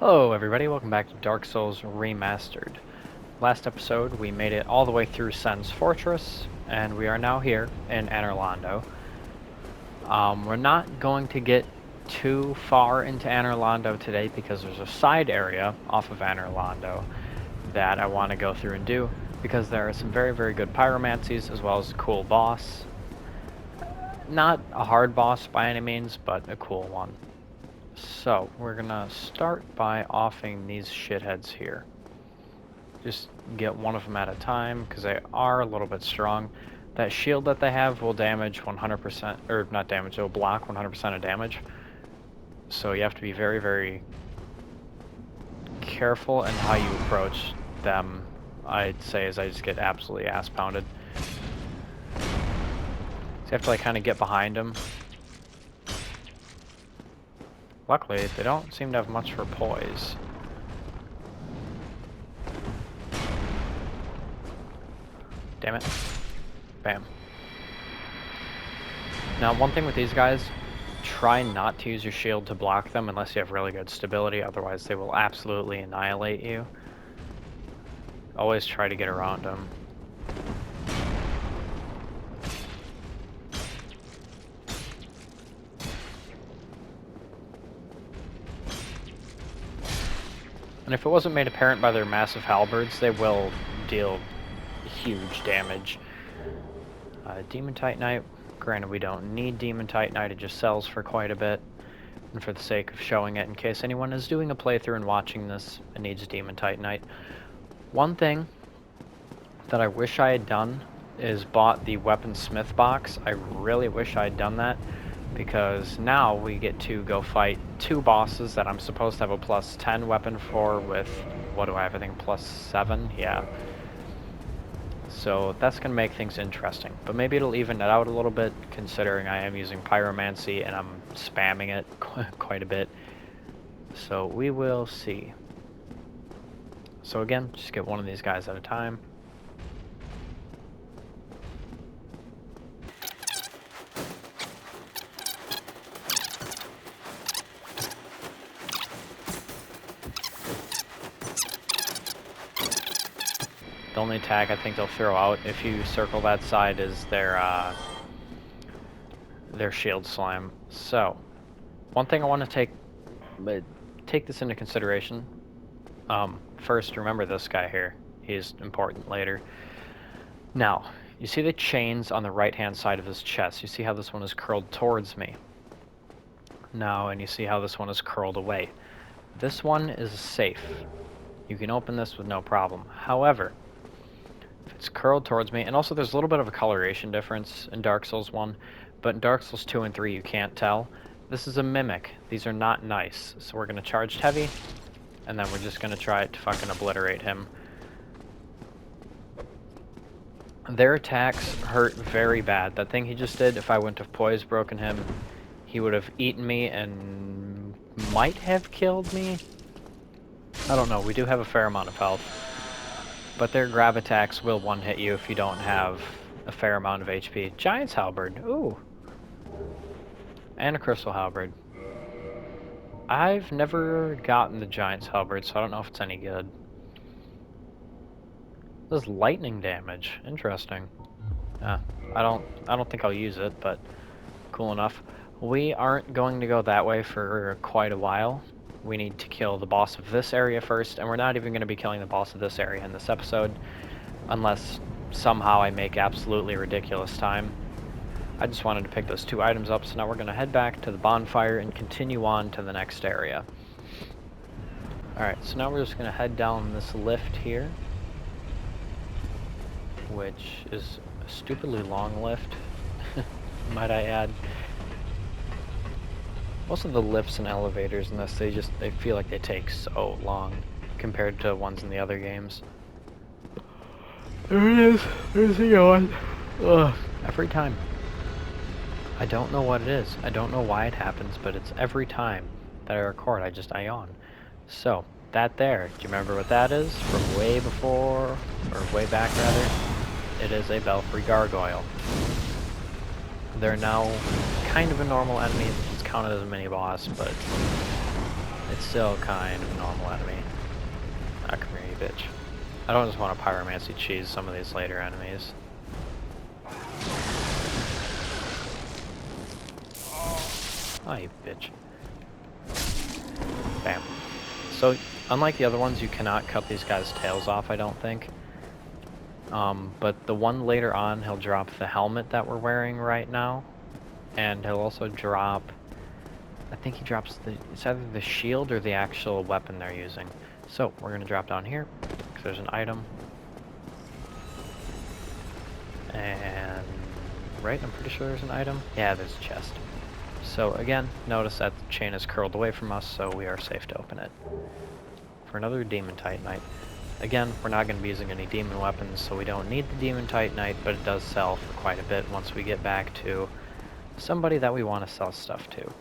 Hello everybody, welcome back to Dark Souls Remastered. Last episode we made it all the way through Sen's Fortress, and we are now here in Anor Londo. We're not going to get too far into Anor Londo today because there's a side area off of Anor Londo that I want to go through and do, because there are some very good pyromancies as well as a cool boss. Not a hard boss by any means, but a cool one. So, we're gonna start by offing these shitheads here. Just get one of them at a time, because they are a little bit strong. That shield that they have will damage 100%, or not damage, it will block 100% of damage. So you have to be very careful in how you approach them, I'd say, as I just get absolutely ass pounded. So you have to like kind of get behind them. Luckily, they don't seem to have much for poise. Damn it. Bam. Now, one thing with these guys, try not to use your shield to block them unless you have really good stability, otherwise they will absolutely annihilate you. Always try to get around them. And if it wasn't made apparent by their massive halberds, they will deal huge damage. Demon Titanite, granted we don't need Demon Titanite, it just sells for quite a bit. And for the sake of showing it, in case anyone is doing a playthrough and watching this and needs Demon Titanite. One thing that I wish I had done is bought the Weaponsmith box. I really wish I had done that, because now we get to go fight two bosses that I'm supposed to have a plus 10 weapon for with, what do I have, I think plus 7? Yeah. So that's going to make things interesting. But maybe it'll even it out a little bit, considering I am using Pyromancy and I'm spamming it quite a bit. So we will see. So again, just get one of these guys at a time. The only attack I think they'll throw out if you circle that side is their shield slime. So, one thing I want to take this into consideration. First, remember this guy here. He's important later. Now, you see the chains on the right-hand side of his chest. You see how this one is curled towards me. Now, and you see how this one is curled away. This one is safe. You can open this with no problem. However, if it's curled towards me, and also there's a little bit of a coloration difference in Dark Souls 1, but in Dark Souls 2 and 3 you can't tell. This is a mimic. These are not nice. So we're going to charge heavy, and then we're just going to try to fucking obliterate him. Their attacks hurt very bad. That thing he just did, if I wouldn't have poise broken him, he would have eaten me and might have killed me. I don't know. We do have a fair amount of health. But their grab attacks will one-hit you if you don't have a fair amount of HP. Giant's Halberd. Ooh. And a Crystal Halberd. I've never gotten the Giant's Halberd, so I don't know if it's any good. Does lightning damage. Interesting. I don't think I'll use it, but cool enough. We aren't going to go that way for quite a while. We need to kill the boss of this area first, and we're not even going to be killing the boss of this area in this episode, unless somehow I make absolutely ridiculous time. I just wanted to pick those two items up, so now we're going to head back to the bonfire and continue on to the next area. Alright, so now we're just going to head down this lift here, which is a stupidly long lift, might I add. Most of the lifts and elevators in this, they feel like they take so long compared to ones in the other games. There it is. There's the yawn. Ugh. Every time. I don't know what it is. I don't know why it happens, but it's every time that I record, I yawn. So, that there, do you remember what that is? From way before, or way back rather? It is a Belfry Gargoyle. They're now kind of a normal enemy. It's counted as a mini-boss, but it's still kind of a normal enemy. Ah, come here, you bitch. I don't just want to pyromancy cheese some of these later enemies. Oh, you bitch. Bam. So, unlike the other ones, you cannot cut these guys' tails off, I don't think. But the one later on, he'll drop the helmet that we're wearing right now. And he'll also drop... I think he drops it's either the shield or the actual weapon they're using. So, we're going to drop down here, because there's an item. And... right, I'm pretty sure there's an item. Yeah, there's a chest. So again, notice that the chain is curled away from us, so we are safe to open it. For another Demon Titanite. Again, we're not going to be using any demon weapons, so we don't need the Demon Titanite, but it does sell for quite a bit once we get back to somebody that we want to sell stuff to.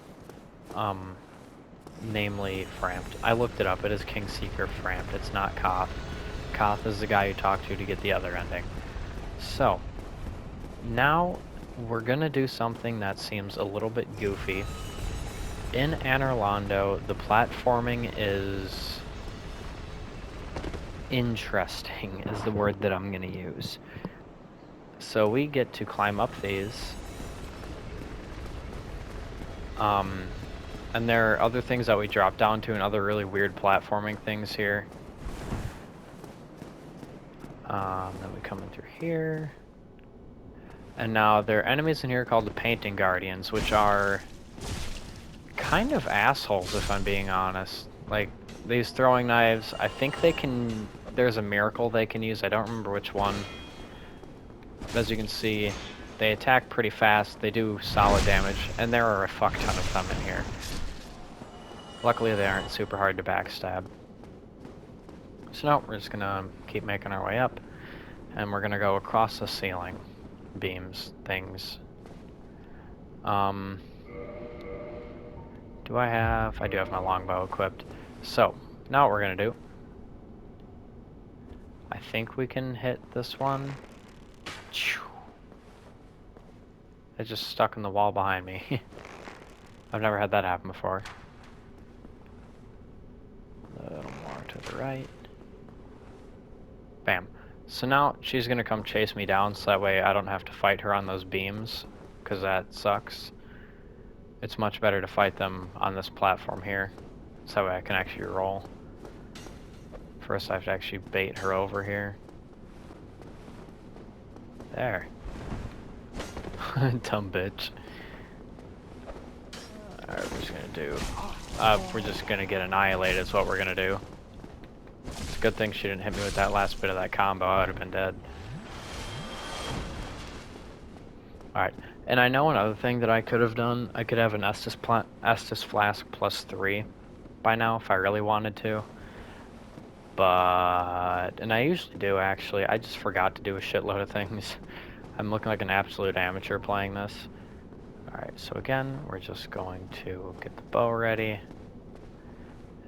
Namely Framped. I looked it up, it is Kingseeker Framped, it's not Koth. Koth is the guy you talk to get the other ending. So, now we're gonna do something that seems a little bit goofy. In Anor Londo, the platforming is interesting, is the word that I'm gonna use. So we get to climb up these. And there are other things that we drop down to and other really weird platforming things here. Then we come in through here. And now there are enemies in here called the Painting Guardians, which are kind of assholes, if I'm being honest. Like, these throwing knives, I think they can... there's a miracle they can use, I don't remember which one. But as you can see, they attack pretty fast, they do solid damage, and there are a fuck ton of them in here. Luckily they aren't super hard to backstab. So now we're just gonna keep making our way up, and we're gonna go across the ceiling. Beams, things. Do I have... I do have my longbow equipped. So, now what we're gonna do... I think we can hit this one. It just stuck in the wall behind me. I've never had that happen before. A little more to the right. Bam. So now she's gonna come chase me down, so that way I don't have to fight her on those beams, because that sucks. It's much better to fight them on this platform here, so that way I can actually roll. First I have to actually bait her over here. There. Dumb bitch. Alright, we're just gonna do... we're just gonna get annihilated is what we're gonna do. It's a good thing she didn't hit me with that last bit of that combo, I would have been dead. Alright, and I know another thing that I could have done. I could have an Estus Flask +3 by now if I really wanted to. But... and I usually do actually, I just forgot to do a shitload of things. I'm looking like an absolute amateur playing this. Alright, so again, we're just going to get the bow ready.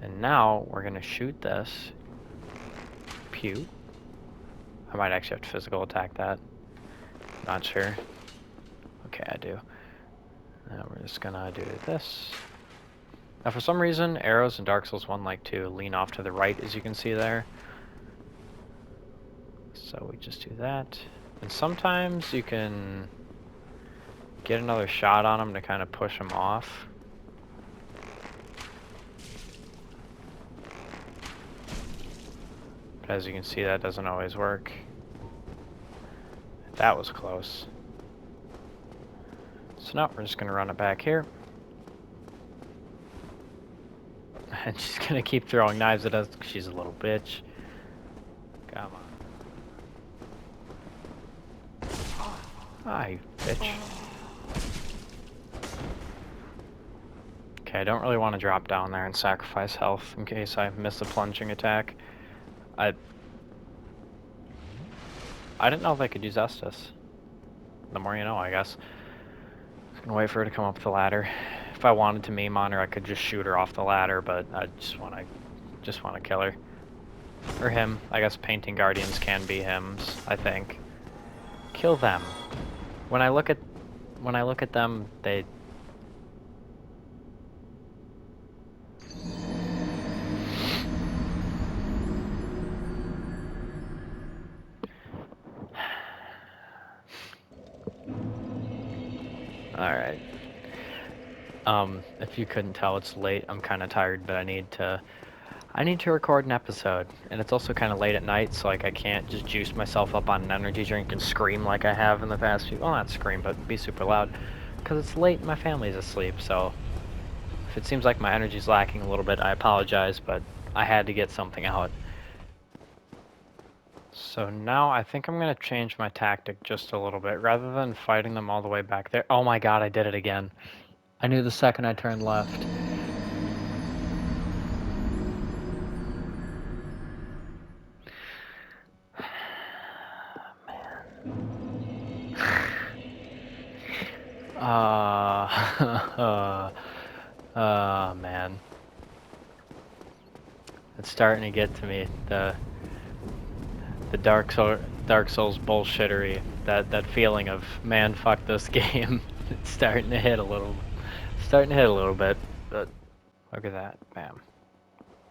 And now, we're going to shoot this. Pew. I might actually have to physical attack that. Not sure. Okay, I do. Now we're just gonna do this. Now for some reason, arrows in Dark Souls 1 like to lean off to the right, as you can see there. So we just do that. And sometimes you can get another shot on them to kind of push them off. But as you can see, that doesn't always work. That was close. So now we're just going to run it back here. And she's going to keep throwing knives at us because she's a little bitch. Come on. Ah, you bitch. Okay, I don't really want to drop down there and sacrifice health in case I miss a plunging attack. I didn't know if I could use Estus. The more you know, I guess. I'm gonna wait for her to come up the ladder. If I wanted to meme on her, I could just shoot her off the ladder, but I just want to kill her. Or him. I guess Painting Guardians can be hims, I think. Kill them. When I look at them, they... Alright. If you couldn't tell, it's late. I'm kind of tired, but I need to record an episode. And it's also kind of late at night, so like I can't just juice myself up on an energy drink and scream like I have in the past few, well, not scream, but be super loud. Because it's late and my family's asleep, so if it seems like my energy's lacking a little bit, I apologize, but I had to get something out. So now I think I'm going to change my tactic just a little bit. Rather than fighting them all the way back there. Oh my god, I did it again. I knew the second I turned left. Man. It's starting to get to me. The Dark Souls bullshittery. That feeling of, man, fuck this game. It's starting to hit a little bit, but look at that. Bam.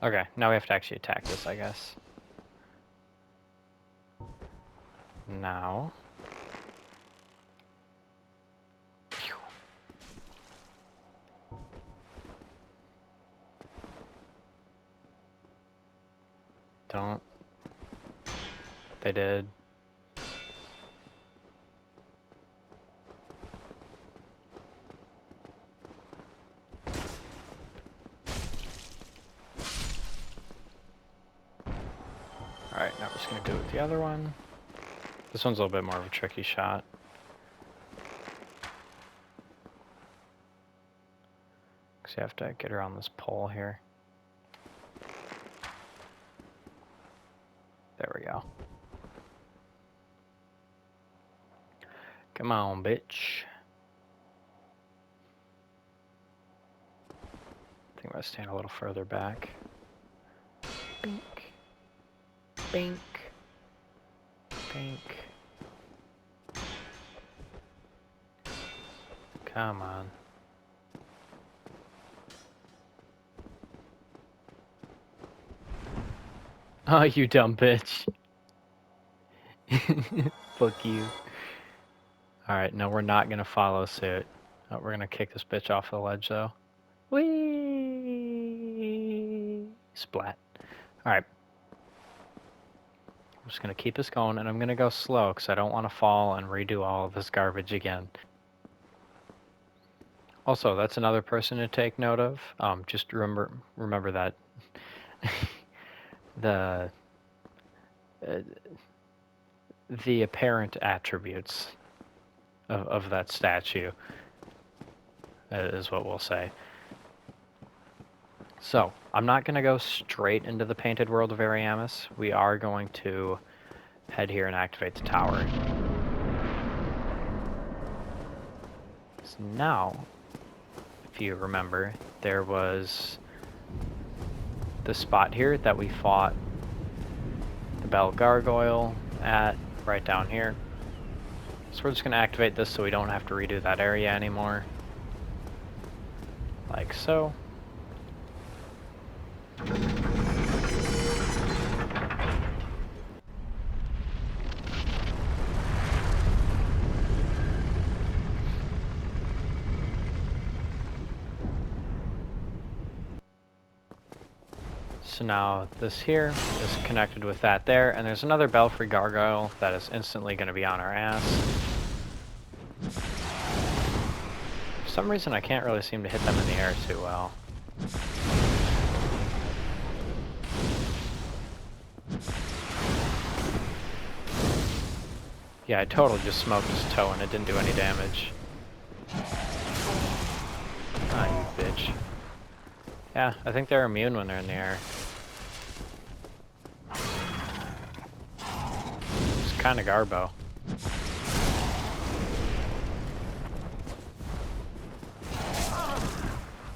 Okay, now we have to actually attack this, I guess. Now. Don't. They did. Alright, now we're just gonna do it with the other one. This one's a little bit more of a tricky shot. Because you have to get around this pole here. There we go. Come on, bitch. I think I'm gonna stand a little further back. Bink. Bink. Bink. Come on. Oh, you dumb bitch. Fuck you. Alright, no, we're not gonna follow suit. Oh, we're gonna kick this bitch off the ledge, though. Whee! Splat. Alright. I'm just gonna keep this going, and I'm gonna go slow, because I don't want to fall and redo all of this garbage again. Also, that's another person to take note of. Just remember that the apparent attributes of that statue is what we'll say. So, I'm not going to go straight into the painted world of Ariamis. We are going to head here and activate the tower. So now, if you remember, there was the spot here that we fought the Bell Gargoyle at, right down here. So we're just going to activate this so we don't have to redo that area anymore. Like so. So now this here is connected with that there, and there's another Belfry Gargoyle that is instantly going to be on our ass. For some reason I can't really seem to hit them in the air too well. Yeah, I totally just smoked his toe and it didn't do any damage. Ah, you bitch. Yeah, I think they're immune when they're in the air. It's kinda garbo.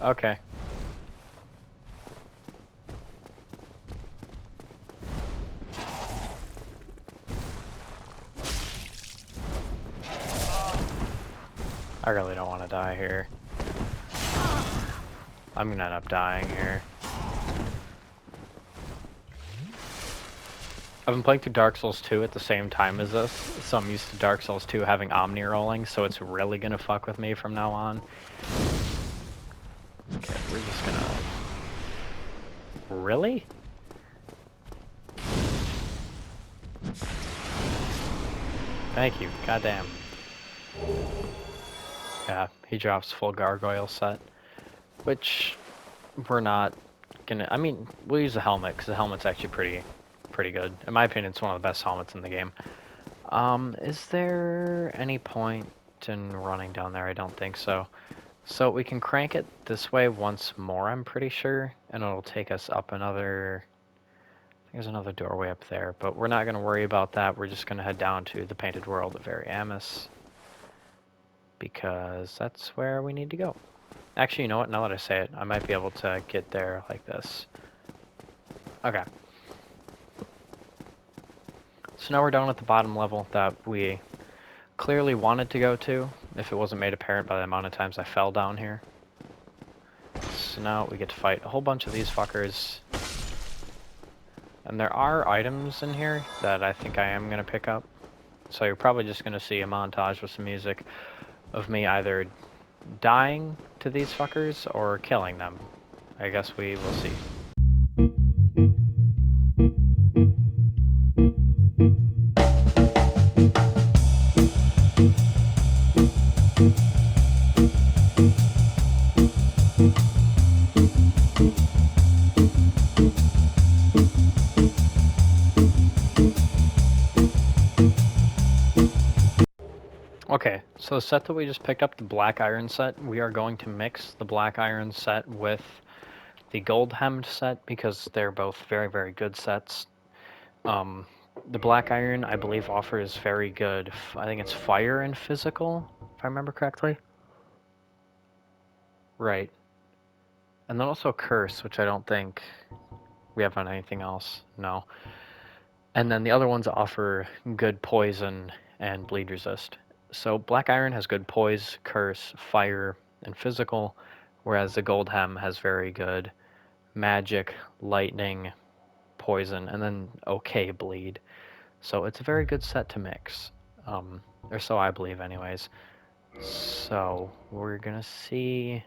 Okay. I really don't want to die here. I'm gonna end up dying here. I've been playing through Dark Souls 2 at the same time as this, so I'm used to Dark Souls 2 having Omni rolling, so it's really gonna fuck with me from now on. Okay, we're just gonna... Really? Thank you, goddamn. Yeah, he drops full gargoyle set, which we're not gonna... I mean, we'll use the helmet, because the helmet's actually pretty good. In my opinion, it's one of the best helmets in the game. Is there any point in running down there? I don't think so. So we can crank it this way once more, I'm pretty sure, and it'll take us up another... There's another doorway up there, but we're not going to worry about that. We're just going to head down to the Painted World of Ariamis, because that's where we need to go. Actually, you know what? Now that I say it, I might be able to get there like this. Okay. So now we're down at the bottom level that we clearly wanted to go to, if it wasn't made apparent by the amount of times I fell down here. So now we get to fight a whole bunch of these fuckers. And there are items in here that I think I am going to pick up. So you're probably just going to see a montage with some music of me either dying to these fuckers or killing them. I guess we will see. Okay, so the set that we just picked up, the black iron set, we are going to mix the black iron set with the gold hemmed set because they're both very, very good sets. The black iron, I believe, offers very good, I think it's fire and physical, if I remember correctly. Right. And then also curse, which I don't think we have on anything else, no. And then the other ones offer good poison and bleed resist. So black iron has good poise, curse, fire, and physical, whereas the gold hem has very good magic, lightning, poison, and then okay bleed. So it's a very good set to mix, or so I believe anyways. So we're gonna see...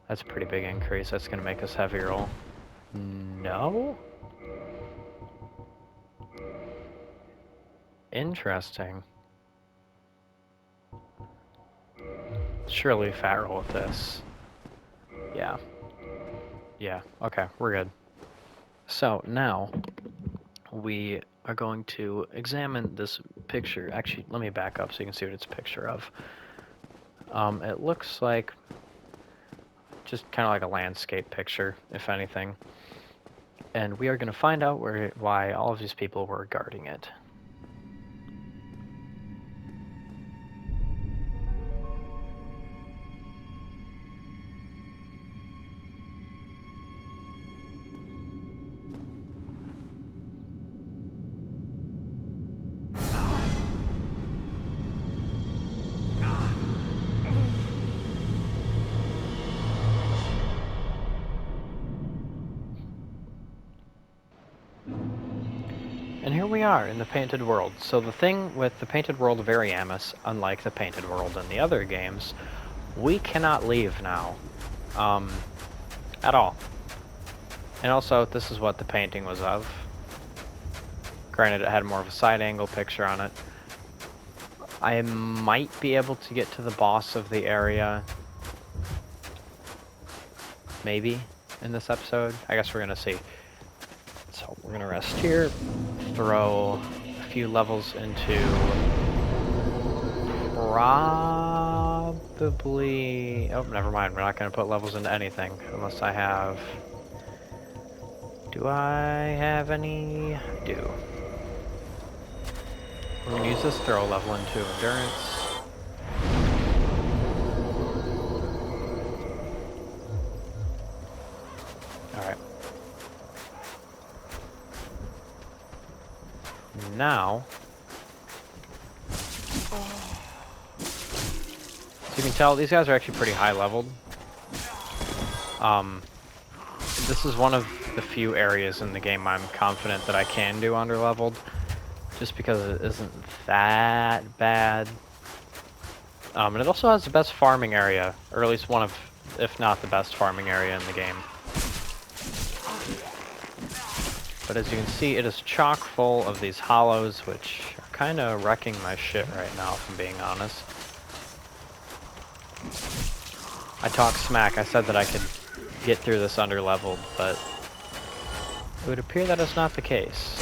That's a pretty big increase. That's gonna make us heavy roll. No? Interesting. Surely fat roll with this. Yeah. Yeah, okay, we're good. So now we are going to examine this picture. Actually, let me back up so you can see what it's a picture of. It looks like just kind of like a landscape picture, if anything. And we are going to find out why all of these people were guarding it. And here we are in the Painted World. So the thing with the Painted World of Ariamis, unlike the Painted World in the other games, we cannot leave now. At all. And also, this is what the painting was of. Granted, it had more of a side angle picture on it. I might be able to get to the boss of the area. Maybe in this episode. I guess we're gonna see. So we're gonna rest here, throw a few levels into probably... Oh, never mind. We're not gonna put levels into anything unless I have... Do I have any? I do. We're gonna use this throw level into endurance. Alright. Now, so you can tell these guys are actually pretty high leveled. This is one of the few areas in the game I'm confident that I can do underleveled, just because it isn't that bad. And it also has the best farming area, or at least one of, if not the best farming area in the game. But as you can see, it is chock full of these hollows, which are kind of wrecking my shit right now, if I'm being honest. I talked smack, I said that I could get through this underleveled, but it would appear that is not the case.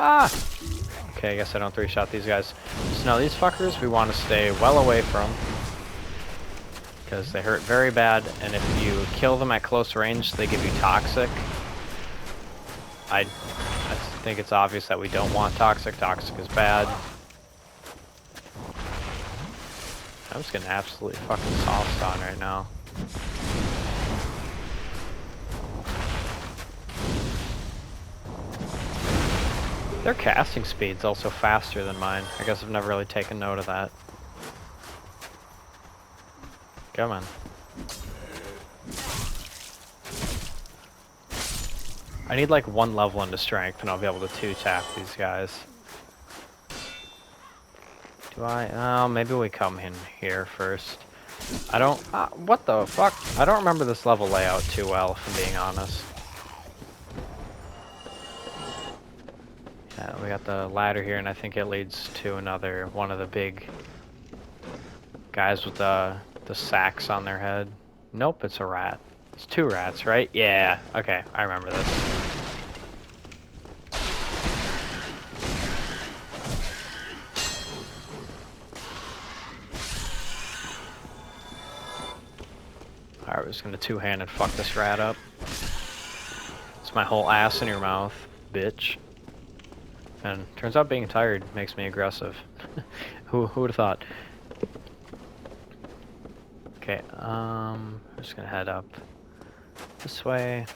Ah! Okay, I guess I don't three-shot these guys. So now these fuckers we want to stay well away from, because they hurt very bad, and if you kill them at close range, they give you toxic. I think it's obvious that we don't want toxic. Toxic is bad. I'm just getting absolutely fucking sauced on right now. Their casting speed's also faster than mine. I guess I've never really taken note of that. Come on. I need like 1 level into strength and I'll be able to 2-tap these guys. Do I? Oh, maybe we come in here first. I don't... what the fuck? I don't remember this level layout too well, if I'm being honest. Yeah, we got the ladder here, and I think it leads to another one of the big guys with the sacks on their head. Nope, it's a rat. It's 2 rats, right? Yeah, okay, I remember this. Alright, we're just gonna 2-handed fuck this rat up. It's my whole ass in your mouth, bitch. And turns out being tired makes me aggressive. Who would have thought? Okay, I'm just gonna head up this way.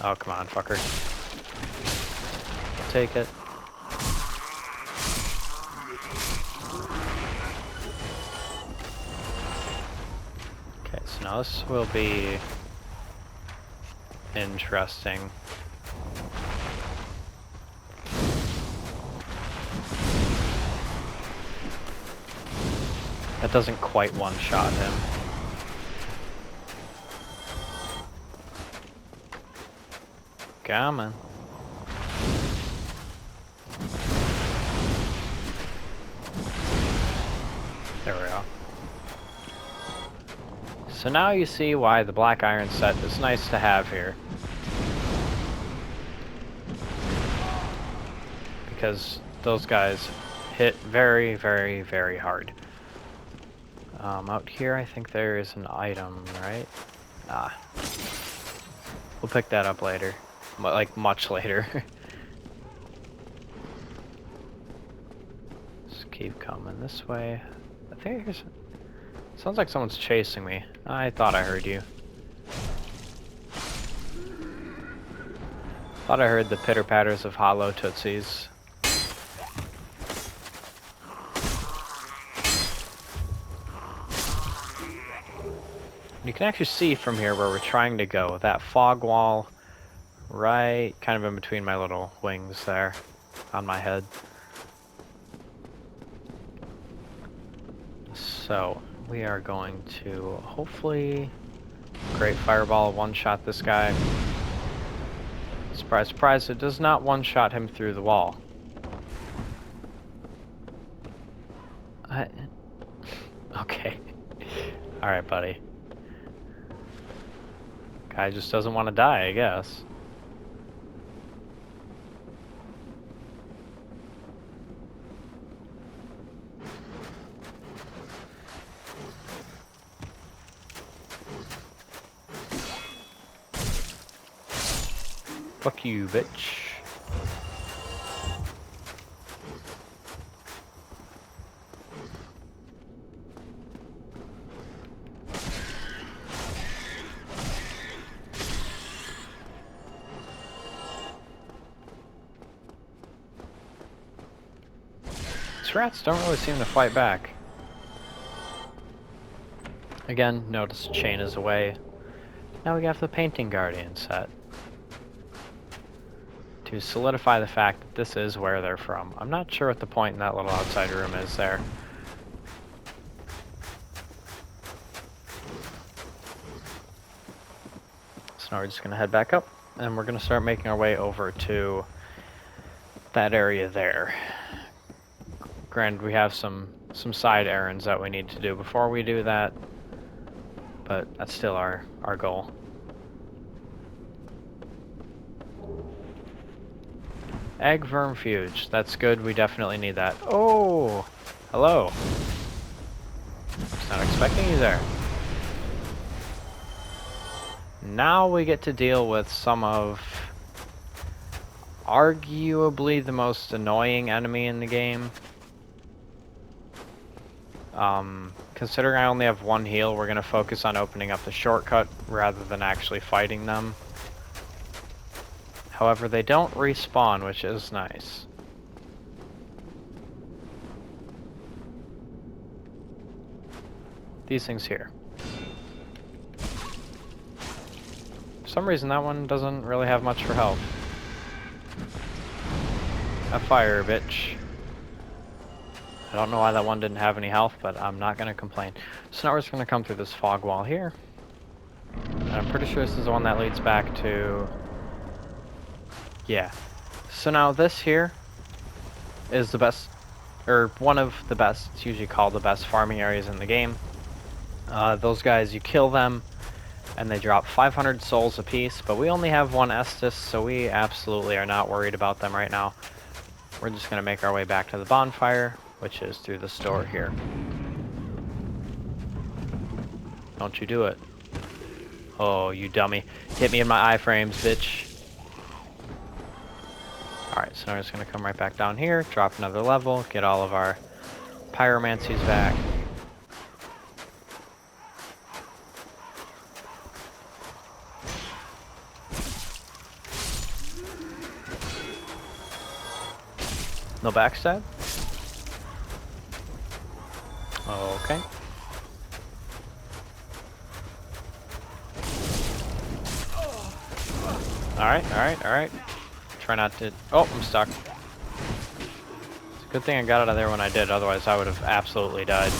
Oh, come on, fucker. Take it. Okay, so now this will be interesting. That doesn't quite one-shot him. Come on. There we go. So now you see why the black iron set is nice to have here. Because those guys hit very, very, very hard. Out here I think there is an item, right? Ah. We'll pick that up later. Like, much later. Just keep coming this way. I think there's... Sounds like someone's chasing me. I thought I heard you. Thought I heard the pitter-patters of hollow tootsies. You can actually see from here where we're trying to go. That fog wall right kind of in between my little wings there on my head. So we are going to hopefully great fireball one-shot this guy. Surprise, surprise, it does not one-shot him through the wall. Okay. Alright, buddy. Guy just doesn't want to die, I guess. Fuck you, bitch. rats don't really seem to fight back. Again, notice chain is away. Now we have the Painting Guardian set. To solidify the fact that this is where they're from. I'm not sure what the point in that little outside room is there. So now we're just gonna head back up, and we're gonna start making our way over to that area there. Granted, we have some side errands that we need to do before we do that, but that's still our goal. Egg vermifuge. That's good. We definitely need that. Oh! Hello. Was not expecting you there. Now we get to deal with some of arguably the most annoying enemy in the game. Considering I only have one heal, we're going to focus on opening up the shortcut rather than actually fighting them. However, they don't respawn, which is nice. These things here. For some reason, that one doesn't really have much for health. A fire, bitch. I don't know why that one didn't have any health, but I'm not going to complain. So now we're just going to come through this fog wall here. And I'm pretty sure this is the one that leads back to... Yeah. So now this here is the best, or one of the best, it's usually called the best farming areas in the game. Those guys, you kill them, and they drop 500 souls apiece, but we only have one Estus, so we absolutely are not worried about them right now. We're just going to make our way back to the bonfire, which is through the store here. Don't you do it. Oh, you dummy. Hit me in my iframes, bitch. Alright, so we're just going to come right back down here, drop another level, get all of our pyromancies back. No backstab? Okay. Alright. Try not to... Oh, I'm stuck. It's a good thing I got out of there when I did, otherwise I would have absolutely died.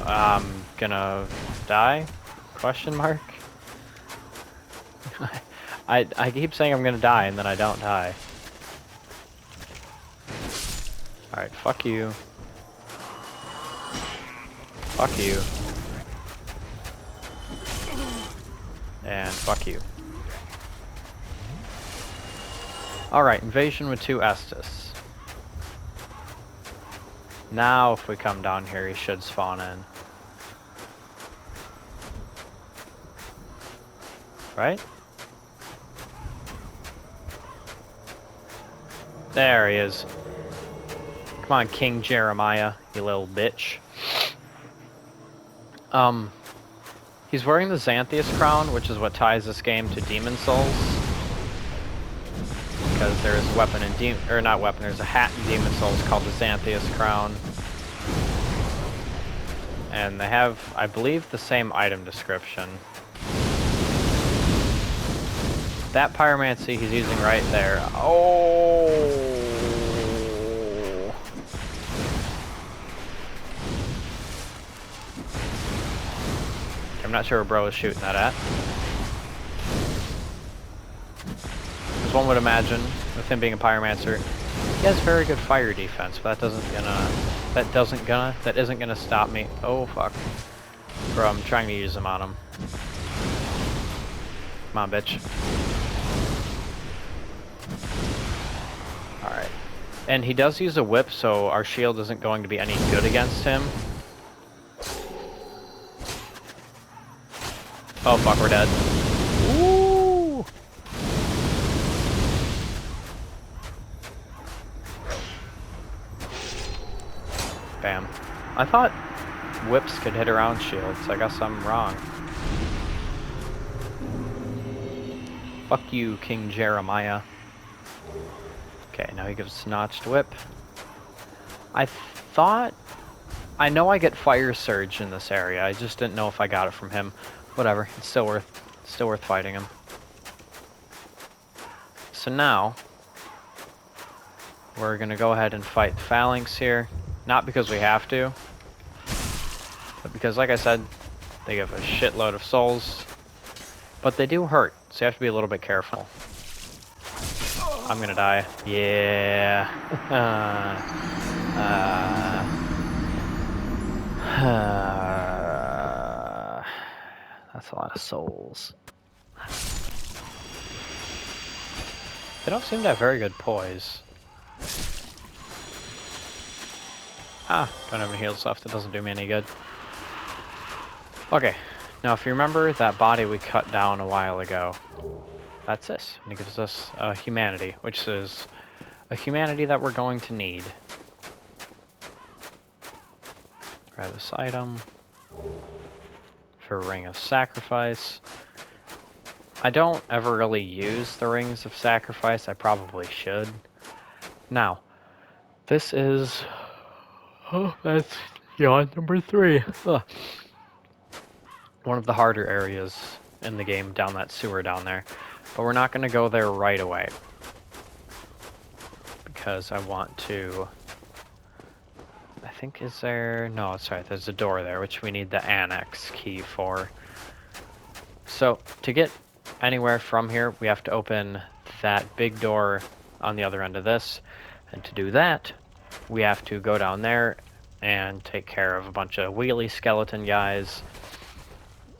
I'm gonna die? Question mark? I keep saying I'm gonna die and then I don't die. Alright, fuck you. Fuck you. And fuck you. Alright, invasion with 2 Estus. Now if we come down here, he should spawn in. Right? There he is. Come on, King Jeremiah, you little bitch. He's wearing the Xanthias crown, which is what ties this game to Demon Souls. Because there is a weapon in there's a hat in Demon Souls called the Xanthias crown. And they have, I believe, the same item description. That pyromancy he's using right there. Oh! I'm not sure where bro is shooting that at. As one would imagine, with him being a pyromancer, he has very good fire defense, but that isn't gonna stop me. Oh fuck. From trying to use him on him. Come on, bitch. Alright. And he does use a whip, so our shield isn't going to be any good against him. Oh fuck, we're dead. Ooh! Bam. I thought whips could hit around shields. I guess I'm wrong. Fuck you, King Jeremiah. Okay, Okay, now he gives us a notched whip. I know I get fire surge in this area. I just didn't know if I got it from him. Whatever, it's still worth fighting him. So now we're gonna go ahead and fight the phalanx here. Not because we have to, but because, like I said, they give a shitload of souls. But they do hurt, so you have to be a little bit careful. I'm gonna die. Yeah. That's a lot of souls. They don't seem to have very good poise. Don't have any heals left. That doesn't do me any good. Okay, now if you remember that body we cut down a while ago, that's this. And it gives us humanity, which is a humanity that we're going to need. Grab this item for Ring of Sacrifice. I don't ever really use the Rings of Sacrifice. I probably should. Now, this is... Oh, that's yawn number 3. Ugh. One of the harder areas in the game, down that sewer down there. But we're not going to go there right away. Because I want to... I think, is there... No, sorry, there's a door there, which we need the annex key for. So, to get anywhere from here, we have to open that big door on the other end of this. And to do that, we have to go down there and take care of a bunch of wheelie skeleton guys.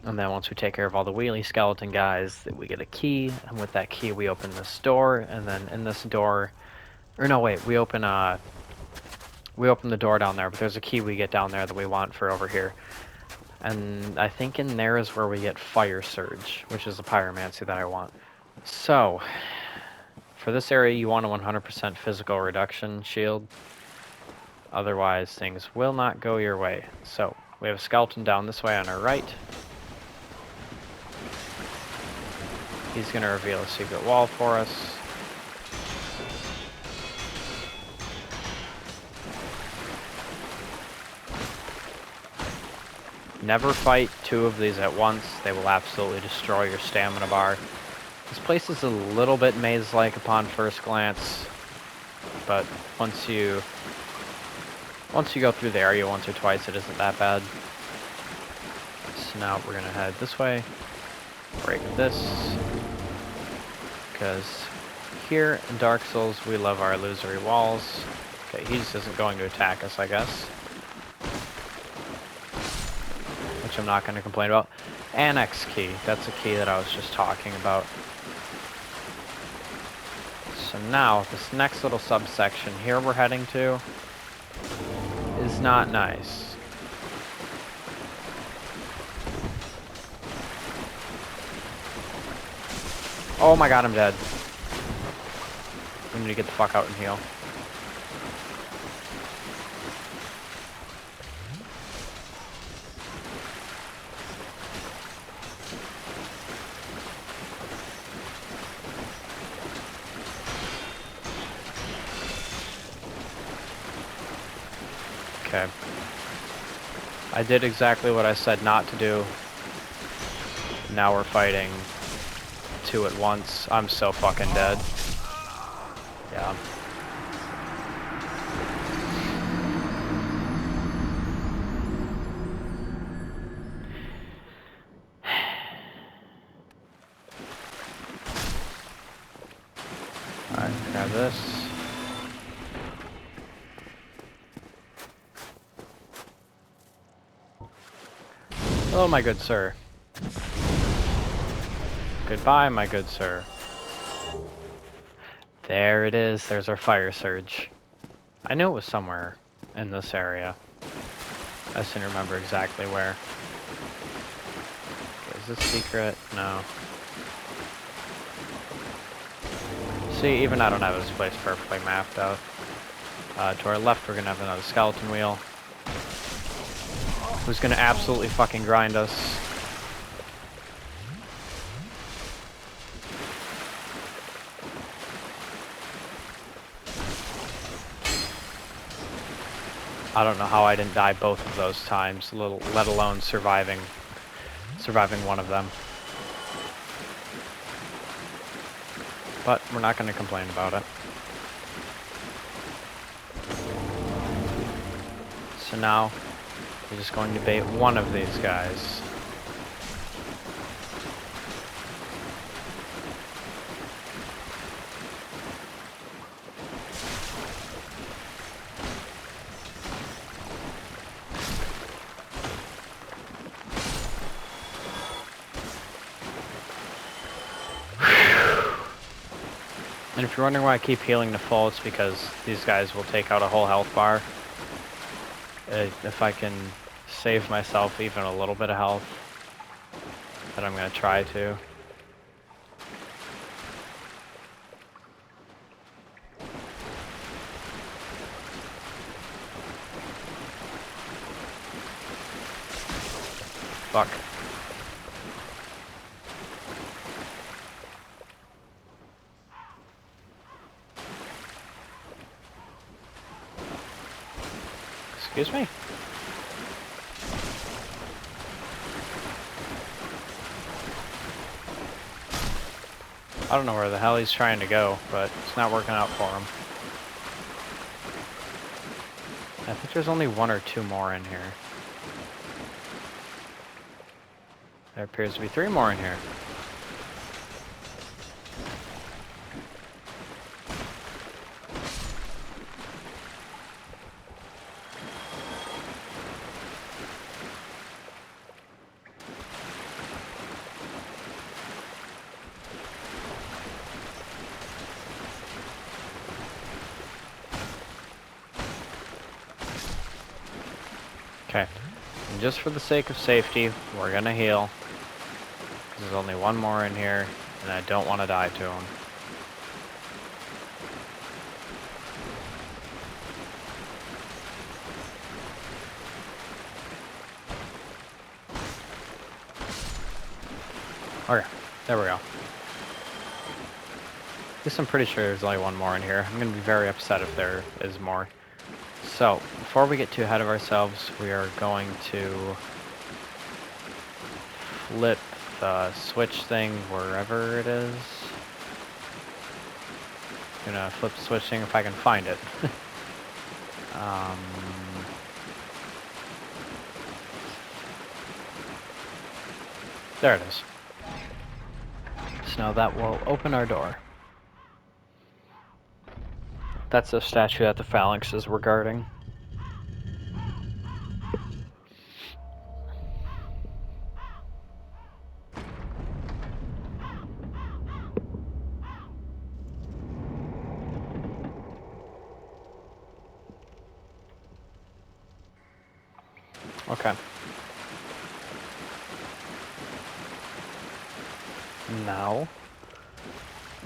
And then once we take care of all the wheelie skeleton guys, we get a key. And with that key, we open this door. And then in this door... Or no, wait, we open the door down there, but there's a key we get down there that we want for over here. And I think in there is where we get Fire Surge, which is the pyromancy that I want. So, for this area, you want a 100% physical reduction shield. Otherwise, things will not go your way. So, we have a skeleton down this way on our right. He's going to reveal a secret wall for us. Never fight 2 of these at once. They will absolutely destroy your stamina bar. This place is a little bit maze-like upon first glance, but once you go through the area once or twice, it isn't that bad. So now we're gonna head this way, break this, because here in Dark Souls we love our illusory walls. Okay, he just isn't going to attack us, I guess. Which I'm not going to complain about. Annex key. That's a key that I was just talking about. So now, this next little subsection here we're heading to is not nice. Oh my god, I'm dead. We need to get the fuck out and heal. Okay. I did exactly what I said not to do. Now we're fighting 2 at once. I'm so fucking dead. Yeah. Alright, grab this. Hello, my good sir. Goodbye, my good sir. There it is. There's our Fire Surge. I knew it was somewhere in this area. I just didn't remember exactly where. Is this secret? No. See, even I don't have this place perfectly mapped out. To our left, we're gonna have another skeleton wheel. Who's gonna absolutely fucking grind us. I don't know how I didn't die both of those times, let alone surviving one of them. But we're not going to complain about it. So now we're just going to bait one of these guys. And if you're wondering why I keep healing to full, it's because these guys will take out a whole health bar. If I can save myself even a little bit of health, then I'm going to try to. Fuck. Excuse me? I don't know where the hell he's trying to go, but it's not working out for him. I think there's only one or two more in here. There appears to be three more in here. Okay, and just for the sake of safety, we're gonna heal. There's only one more in here, and I don't want to die to him. Okay, there we go. At least I'm pretty sure there's only one more in here. I'm gonna be very upset if there is more. So, before we get too ahead of ourselves, we are going to flip the switch thing wherever it is. I'm gonna flip the switch thing if I can find it. There it is. So now that will open our door. That's the statue that the phalanxes were guarding. Okay. Now,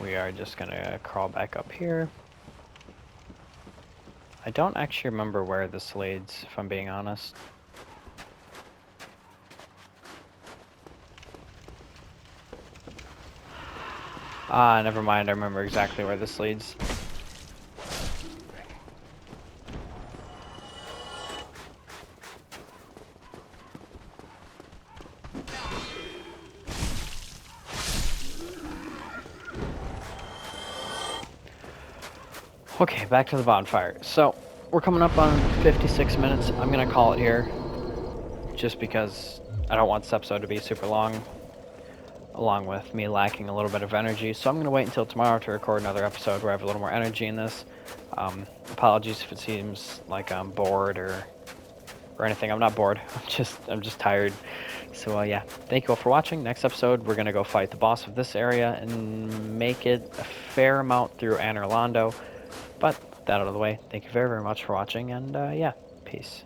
we are just gonna crawl back up here. I don't actually remember where this leads, if I'm being honest. Ah, never mind, I remember exactly where this leads. Okay, back to the bonfire. So, we're coming up on 56 minutes. I'm gonna call it here, just because I don't want this episode to be super long, along with me lacking a little bit of energy. So I'm gonna wait until tomorrow to record another episode where I have a little more energy in this. Apologies if it seems like I'm bored or anything. I'm not bored. I'm just tired. So yeah, thank you all for watching. Next episode, we're gonna go fight the boss of this area and make it a fair amount through Anor Londo. But that out of the way, thank you very, very much for watching, and yeah, peace.